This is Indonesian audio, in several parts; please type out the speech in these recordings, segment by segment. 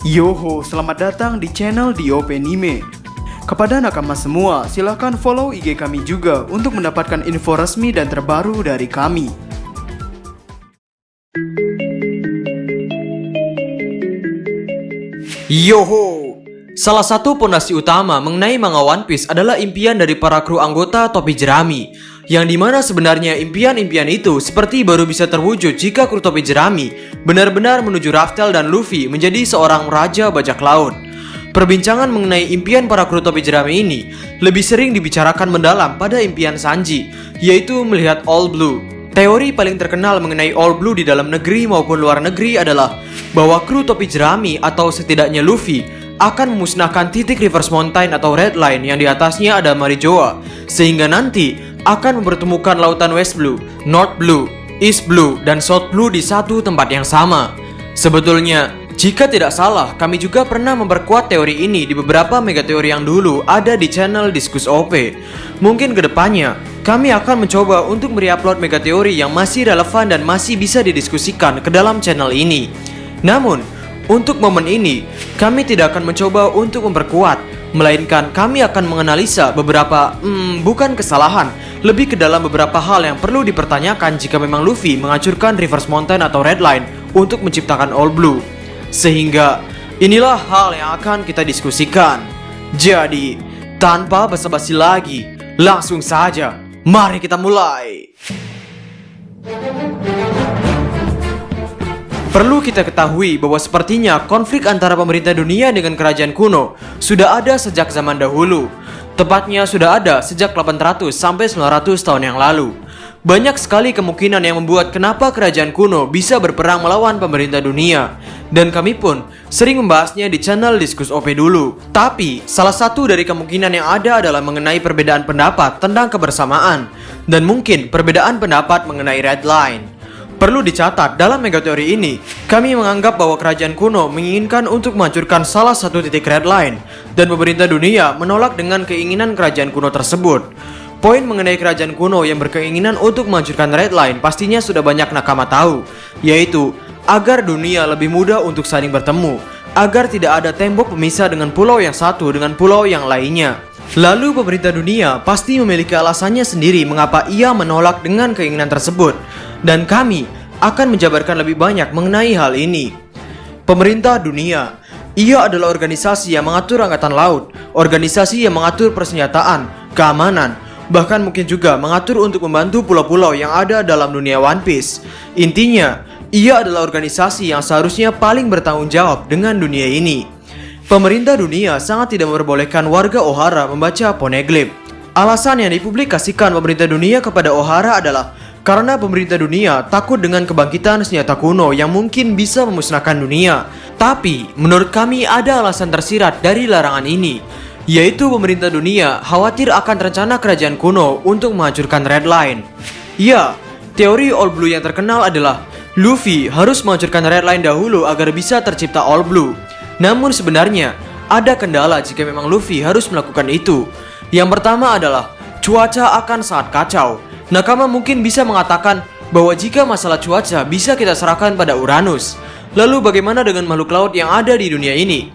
Yoho, selamat datang di channel DOP Anime. Kepada nakama semua, silahkan follow IG kami juga untuk mendapatkan info resmi dan terbaru dari kami. Yoho! Salah satu pondasi utama mengenai manga One Piece adalah impian dari para kru anggota topi jerami, yang dimana sebenarnya impian-impian itu seperti baru bisa terwujud jika kru topi jerami benar-benar menuju Raftel dan Luffy menjadi seorang raja bajak laut. Perbincangan mengenai impian para kru topi jerami ini lebih sering dibicarakan mendalam pada impian Sanji, yaitu melihat All Blue. Teori paling terkenal mengenai All Blue di dalam negeri maupun luar negeri adalah bahwa kru topi jerami atau setidaknya Luffy akan memusnahkan titik Reverse Mountain atau Red Line yang di atasnya ada Marijoa, sehingga nanti akan mempertemukan lautan West Blue, North Blue, East Blue, dan South Blue di satu tempat yang sama. Sebetulnya, jika tidak salah, kami juga pernah memperkuat teori ini di beberapa megateori yang dulu ada di channel Diskus OP. Mungkin kedepannya, kami akan mencoba untuk mereupload megateori yang masih relevan dan masih bisa didiskusikan ke dalam channel ini. Namun, untuk momen ini, kami tidak akan mencoba untuk memperkuat, melainkan kami akan menganalisa beberapa, bukan kesalahan, lebih ke dalam beberapa hal yang perlu dipertanyakan jika memang Luffy menghancurkan Reverse Mountain atau Red Line untuk menciptakan All Blue. Sehingga, inilah hal yang akan kita diskusikan. Jadi, tanpa basa-basi lagi, langsung saja, mari kita mulai. Perlu kita ketahui bahwa sepertinya konflik antara pemerintah dunia dengan kerajaan kuno sudah ada sejak zaman dahulu. Tepatnya sudah ada sejak 800 sampai 900 tahun yang lalu. Banyak sekali kemungkinan yang membuat kenapa kerajaan kuno bisa berperang melawan pemerintah dunia. Dan kami pun sering membahasnya di channel Diskus OP dulu. Tapi salah satu dari kemungkinan yang ada adalah mengenai perbedaan pendapat tentang kebersamaan. Dan mungkin perbedaan pendapat mengenai Red Line. Perlu dicatat, dalam megateori ini, kami menganggap bahwa kerajaan kuno menginginkan untuk menghancurkan salah satu titik Red Line, dan pemerintah dunia menolak dengan keinginan kerajaan kuno tersebut. Poin mengenai kerajaan kuno yang berkeinginan untuk menghancurkan Red Line pastinya sudah banyak nakama tahu, yaitu agar dunia lebih mudah untuk saling bertemu, agar tidak ada tembok pemisah dengan pulau yang satu dengan pulau yang lainnya. Lalu pemerintah dunia pasti memiliki alasannya sendiri mengapa ia menolak dengan keinginan tersebut. Dan kami akan menjabarkan lebih banyak mengenai hal ini. Pemerintah dunia, ia adalah organisasi yang mengatur angkatan laut, organisasi yang mengatur persenjataan, keamanan, bahkan mungkin juga mengatur untuk membantu pulau-pulau yang ada dalam dunia One Piece. Intinya, ia adalah organisasi yang seharusnya paling bertanggung jawab dengan dunia ini. Pemerintah dunia sangat tidak memperbolehkan warga Ohara membaca poneglyph. Alasan yang dipublikasikan pemerintah dunia kepada Ohara adalah karena pemerintah dunia takut dengan kebangkitan senjata kuno yang mungkin bisa memusnahkan dunia. Tapi, menurut kami ada alasan tersirat dari larangan ini, yaitu pemerintah dunia khawatir akan rencana kerajaan kuno untuk menghancurkan Red Line. Ya, teori All Blue yang terkenal adalah Luffy harus menghancurkan Red Line dahulu agar bisa tercipta All Blue. Namun sebenarnya, ada kendala jika memang Luffy harus melakukan itu. Yang pertama adalah, cuaca akan sangat kacau. Nakama mungkin bisa mengatakan bahwa jika masalah cuaca bisa kita serahkan pada Uranus. Lalu bagaimana dengan makhluk laut yang ada di dunia ini?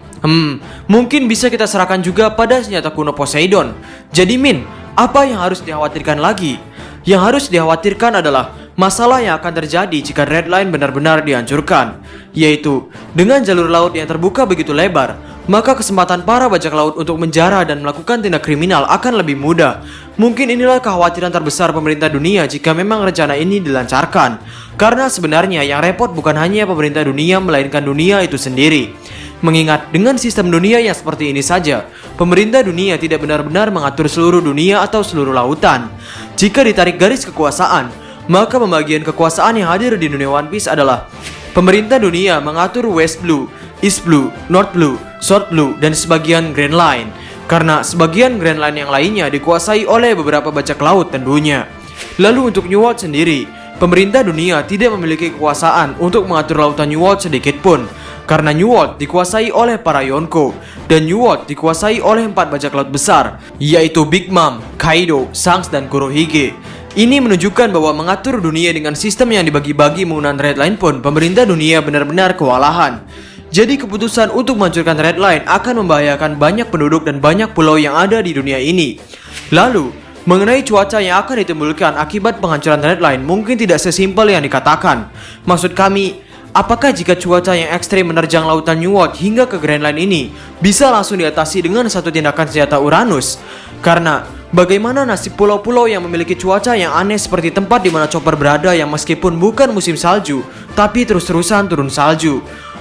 Mungkin bisa kita serahkan juga pada senjata kuno Poseidon. Jadi Min, apa yang harus dikhawatirkan lagi? Yang harus dikhawatirkan adalah masalah yang akan terjadi jika Red Line benar-benar dihancurkan, yaitu dengan jalur laut yang terbuka begitu lebar, maka kesempatan para bajak laut untuk menjara dan melakukan tindak kriminal akan lebih mudah. Mungkin inilah kekhawatiran terbesar pemerintah dunia jika memang rencana ini dilancarkan. Karena sebenarnya yang repot bukan hanya pemerintah dunia, melainkan dunia itu sendiri. Mengingat dengan sistem dunia yang seperti ini saja, pemerintah dunia tidak benar-benar mengatur seluruh dunia atau seluruh lautan. Jika ditarik garis kekuasaan, maka pembagian kekuasaan yang hadir di dunia One Piece adalah pemerintah dunia mengatur West Blue, East Blue, North Blue, South Blue, dan sebagian Grand Line. Karena sebagian Grand Line yang lainnya dikuasai oleh beberapa bajak laut tentunya. Lalu untuk New World sendiri, pemerintah dunia tidak memiliki kekuasaan untuk mengatur lautan New World sedikit pun. Karena New World dikuasai oleh para Yonko, dan New World dikuasai oleh 4 bajak laut besar, yaitu Big Mom, Kaido, Shanks, dan Kurohige. Ini menunjukkan bahwa mengatur dunia dengan sistem yang dibagi-bagi menggunakan Red Line pun pemerintah dunia benar-benar kewalahan. Jadi keputusan untuk menghancurkan Red Line akan membahayakan banyak penduduk dan banyak pulau yang ada di dunia ini. Lalu, mengenai cuaca yang akan ditimbulkan akibat penghancuran Red Line mungkin tidak sesimpel yang dikatakan. Maksud kami, apakah jika cuaca yang ekstrim menerjang lautan New World hingga ke Greenland ini bisa langsung diatasi dengan satu tindakan senjata Uranus? Karena bagaimana nasib pulau-pulau yang memiliki cuaca yang aneh seperti tempat di mana Chopper berada yang meskipun bukan musim salju, tapi terus-terusan turun salju?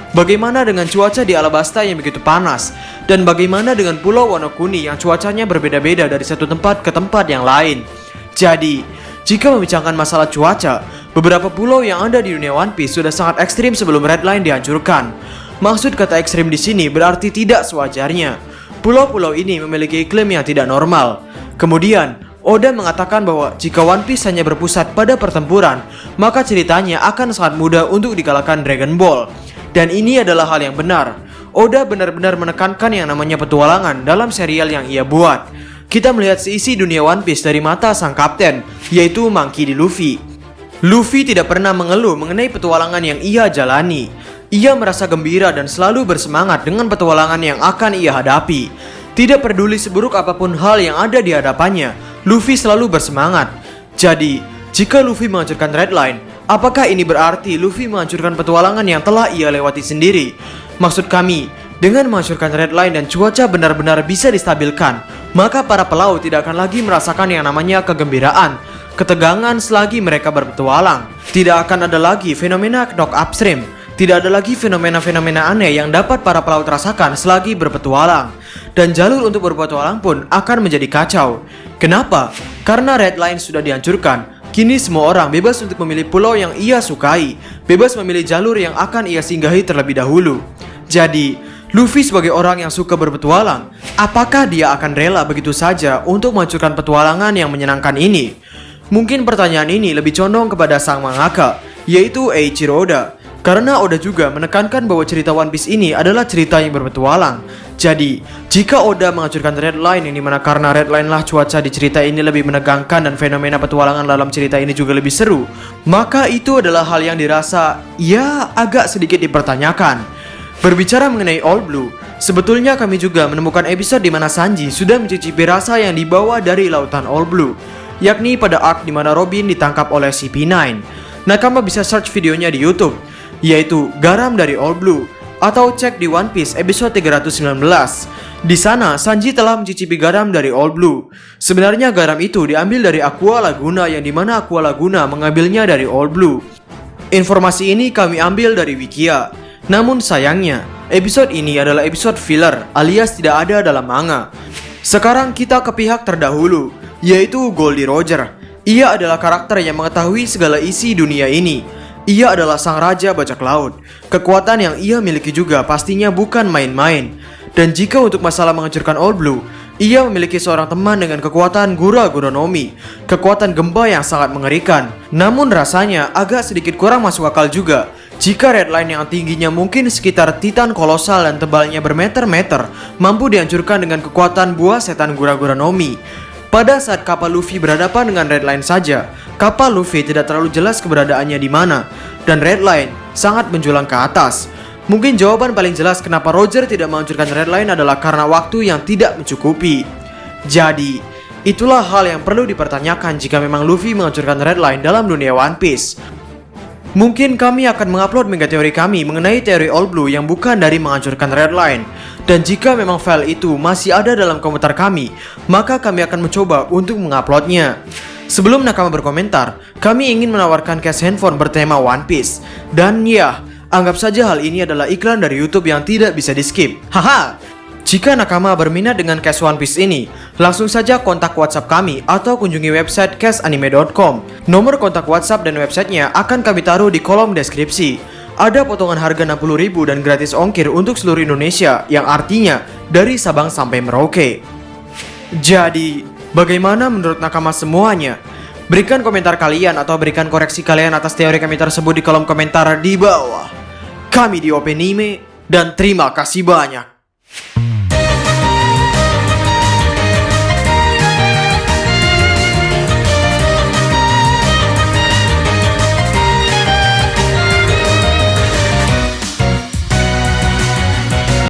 Bagaimana dengan cuaca di Alabasta yang begitu panas? Dan bagaimana dengan Pulau Wonokuni yang cuacanya berbeda-beda dari satu tempat ke tempat yang lain? Jadi, jika membicarakan masalah cuaca, beberapa pulau yang ada di dunia One Piece sudah sangat ekstrim sebelum Red Line dihancurkan. Maksud kata ekstrim di sini berarti tidak sewajarnya. Pulau-pulau ini memiliki iklim yang tidak normal. Kemudian, Oda mengatakan bahwa jika One Piece hanya berpusat pada pertempuran, maka ceritanya akan sangat mudah untuk dikalahkan Dragon Ball. Dan ini adalah hal yang benar. Oda benar-benar menekankan yang namanya petualangan dalam serial yang ia buat. Kita melihat seisi dunia One Piece dari mata sang kapten, yaitu Monkey D. Luffy. Luffy tidak pernah mengeluh mengenai petualangan yang ia jalani. Ia merasa gembira dan selalu bersemangat dengan petualangan yang akan ia hadapi. Tidak peduli seburuk apapun hal yang ada di hadapannya, Luffy selalu bersemangat. Jadi, jika Luffy menghancurkan Red Line, apakah ini berarti Luffy menghancurkan petualangan yang telah ia lewati sendiri? Maksud kami, dengan menghancurkan Red Line dan cuaca benar-benar bisa distabilkan, maka para pelaut tidak akan lagi merasakan yang namanya kegembiraan, ketegangan selagi mereka berpetualang. Tidak akan ada lagi fenomena knock upstream. Tidak ada lagi fenomena-fenomena aneh yang dapat para pelaut rasakan selagi berpetualang. Dan jalur untuk berpetualang pun akan menjadi kacau. Kenapa? Karena Red Line sudah dihancurkan. Kini semua orang bebas untuk memilih pulau yang ia sukai, bebas memilih jalur yang akan ia singgahi terlebih dahulu. Jadi, Luffy sebagai orang yang suka berpetualang, apakah dia akan rela begitu saja untuk menghancurkan petualangan yang menyenangkan ini? Mungkin pertanyaan ini lebih condong kepada sang mangaka, yaitu Eiichiro Oda. Karena Oda juga menekankan bahwa cerita One Piece ini adalah cerita yang berpetualang. Jadi, jika Oda menghancurkan Red Line yang dimana karena Red Line lah cuaca di cerita ini lebih menegangkan dan fenomena petualangan dalam cerita ini juga lebih seru, maka itu adalah hal yang dirasa, ya agak sedikit dipertanyakan. Berbicara mengenai All Blue, sebetulnya kami juga menemukan episode di mana Sanji sudah mencicipi rasa yang dibawa dari lautan All Blue, yakni pada arc di mana Robin ditangkap oleh CP9. Nakama bisa search videonya di YouTube, yaitu Garam dari All Blue, atau cek di One Piece episode 319. Di sana, Sanji telah mencicipi garam dari All Blue. Sebenarnya garam itu diambil dari Aqua Laguna yang dimana Aqua Laguna mengambilnya dari All Blue. Informasi ini kami ambil dari Wikia. Namun sayangnya, episode ini adalah episode filler alias tidak ada dalam manga. Sekarang kita ke pihak terdahulu, yaitu Goldie Roger. Ia adalah karakter yang mengetahui segala isi dunia ini. Ia adalah sang raja bajak laut. Kekuatan yang ia miliki juga pastinya bukan main-main. Dan jika untuk masalah menghancurkan All Blue, ia memiliki seorang teman dengan kekuatan Gura Guronomi, kekuatan gempa yang sangat mengerikan. Namun rasanya agak sedikit kurang masuk akal juga jika Red Line yang tingginya mungkin sekitar Titan kolosal dan tebalnya bermeter-meter mampu dihancurkan dengan kekuatan buah setan Gura Guronomi. Pada saat kapal Luffy berhadapan dengan Red Line saja, kapal Luffy tidak terlalu jelas keberadaannya di mana, dan Red Line sangat menjulang ke atas. Mungkin jawaban paling jelas kenapa Roger tidak menghancurkan Red Line adalah karena waktu yang tidak mencukupi. Jadi, itulah hal yang perlu dipertanyakan jika memang Luffy menghancurkan Red Line dalam dunia One Piece. Mungkin kami akan mengupload mega teori kami mengenai teori All Blue yang bukan dari menghancurkan Red Line. Dan jika memang file itu masih ada dalam komentar kami, maka kami akan mencoba untuk menguploadnya. Sebelum Nakama berkomentar, kami ingin menawarkan case handphone bertema One Piece. Dan ya, anggap saja hal ini adalah iklan dari YouTube yang tidak bisa di skip. Haha! Jika Nakama berminat dengan case One Piece ini, langsung saja kontak WhatsApp kami atau kunjungi website caseanime.com. Nomor kontak WhatsApp dan websitenya akan kami taruh di kolom deskripsi. Ada potongan harga 60.000 dan gratis ongkir untuk seluruh Indonesia, yang artinya dari Sabang sampai Merauke. Jadi, bagaimana menurut Nakama semuanya? Berikan komentar kalian atau berikan koreksi kalian atas teori kami tersebut di kolom komentar di bawah. Kami di Openime, dan terima kasih banyak.